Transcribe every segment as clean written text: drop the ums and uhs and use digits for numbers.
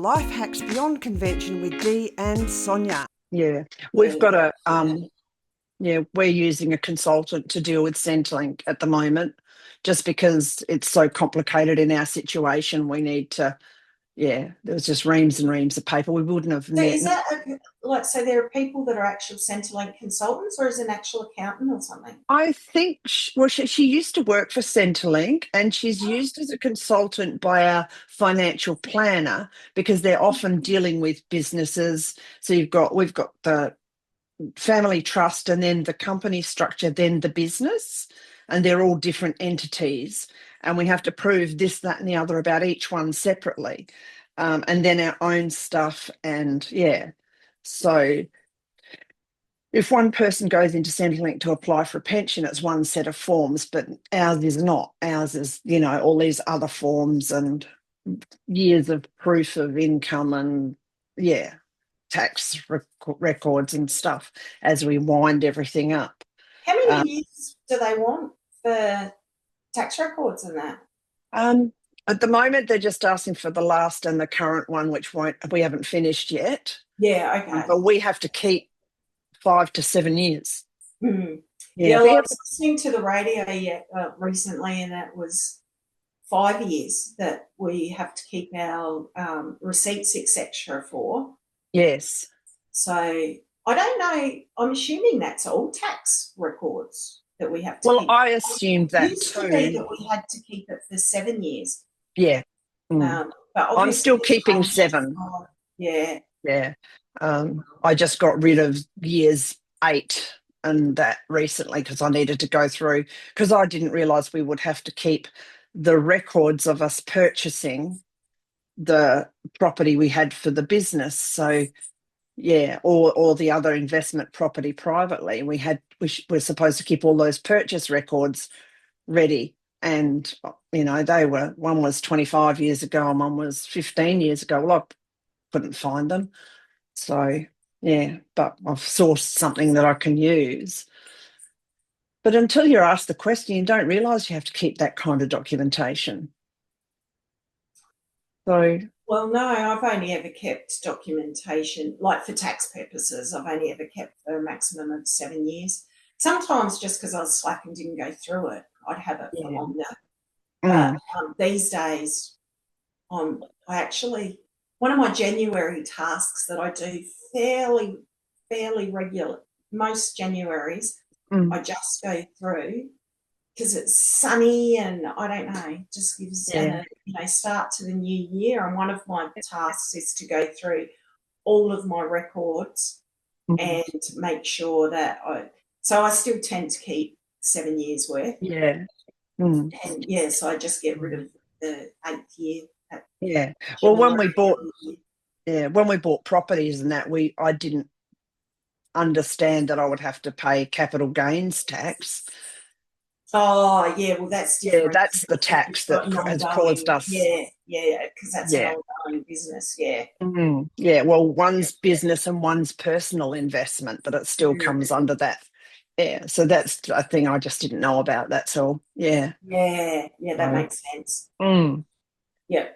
Life Hacks Beyond Convention with Dee and Sonia. Yeah, we've got we're using a consultant to deal with Centrelink at the moment, just because it's so complicated in our situation. We need to, there was just reams and reams of paper. We wouldn't have So met. is that so there are people that are actual Centrelink consultants, or is it an actual accountant or something? I think, she used to work for Centrelink, and she's used as a consultant by our financial planner because they're often dealing with businesses. So we've got the family trust and then the company structure, then the business, and they're all different entities. And we have to prove this, that, and the other about each one separately. And then our own stuff. And so if one person goes into Centrelink to apply for a pension, it's one set of forms, but ours is not. Ours is, all these other forms and years of proof of income and, tax records and stuff as we wind everything up. How many years do they want for tax records and that? At the moment, they're just asking for the last and the current one, which we haven't finished yet. Yeah, okay. But we have to keep 5 to 7 years. Mm. I was listening to the radio recently, and that was 5 years that we have to keep our receipts, etc. for. Yes. So I don't know. I'm assuming that's all tax records that we have to keep. Well, I assumed that used too. To be that we had to keep it for 7 years. Yeah. But I'm still keeping 7. Yeah. Yeah. I just got rid of years 8 and that recently because I needed to go through, because I didn't realise we would have to keep the records of us purchasing the property we had for the business. So, or the other investment property privately. We're supposed to keep all those purchase records ready. And, one was 25 years ago and one was 15 years ago. Well, I couldn't find them. So, but I've sourced something that I can use. But until you're asked the question, you don't realise you have to keep that kind of documentation. So, well, no, I've only ever kept documentation, like for tax purposes, I've only ever kept for a maximum of 7 years. Sometimes just because I was slack and didn't go through it, I'd have it for longer. But these days, one of my January tasks that I do fairly regular, most Januaries, I just go through because it's sunny and I don't know, just gives a start to the new year. And one of my tasks is to go through all of my records and make sure that I still tend to keep 7 years worth. Yeah. And so I just get rid of the 8th year. Yeah. Well, when we bought properties and that, I didn't understand that I would have to pay capital gains tax. Oh, yeah, well, that's different. Yeah, that's the tax that has caused us. Yeah, because that's an ongoing business, Yeah, well, one's business and one's personal investment, but it still comes under that. Yeah, so that's a thing I just didn't know about, that's all. Yeah. Yeah, that makes sense. Yeah.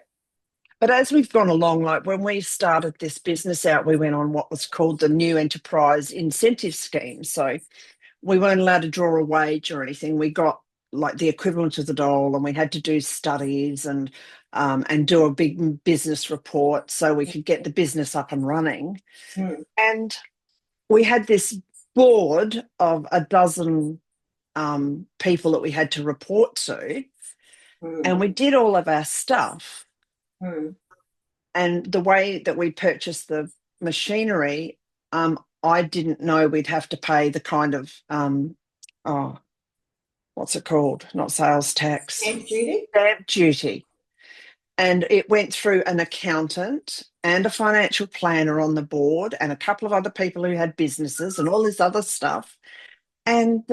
But as we've gone along, like when we started this business out, we went on what was called the New Enterprise Incentive Scheme. So we weren't allowed to draw a wage or anything. We got like the equivalent of the dole, and we had to do studies and do a big business report so we could get the business up and running. And we had this board of a dozen people that we had to report to, and we did all of our stuff. And the way that we purchased the machinery, I didn't know we'd have to pay the kind of, what's it called? Not sales tax. Stamp duty? Stamp duty. And it went through an accountant and a financial planner on the board and a couple of other people who had businesses and all this other stuff. And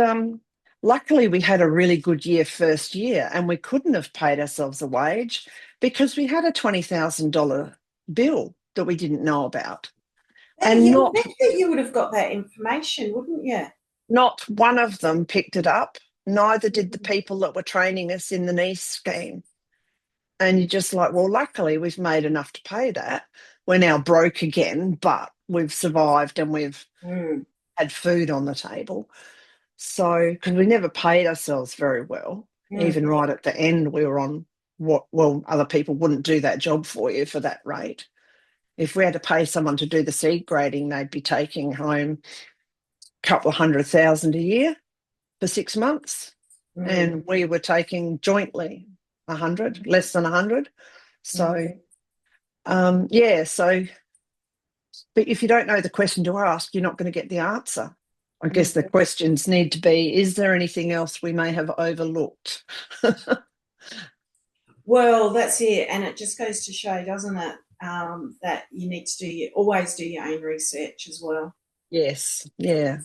luckily we had a really good first year, and we couldn't have paid ourselves a wage because we had a $20,000 bill that we didn't know about. And you bet that you would have got that information, wouldn't you? Not one of them picked it up. Neither did the people that were training us in the NICE scheme. And you're just like, well, luckily we've made enough to pay that. We're now broke again, but we've survived and we've had food on the table. So, because we never paid ourselves very well, even right at the end, we were on other people wouldn't do that job for you for that rate. If we had to pay someone to do the seed grading, they'd be taking home a couple of $100,000 a year for 6 months. And we were taking jointly 100, less than 100. So, so, but if you don't know the question to ask, you're not going to get the answer. I guess the questions need to be, is there anything else we may have overlooked? Well, that's it. And it just goes to show, doesn't it, that you need to always do your own research as well. Yes, yeah.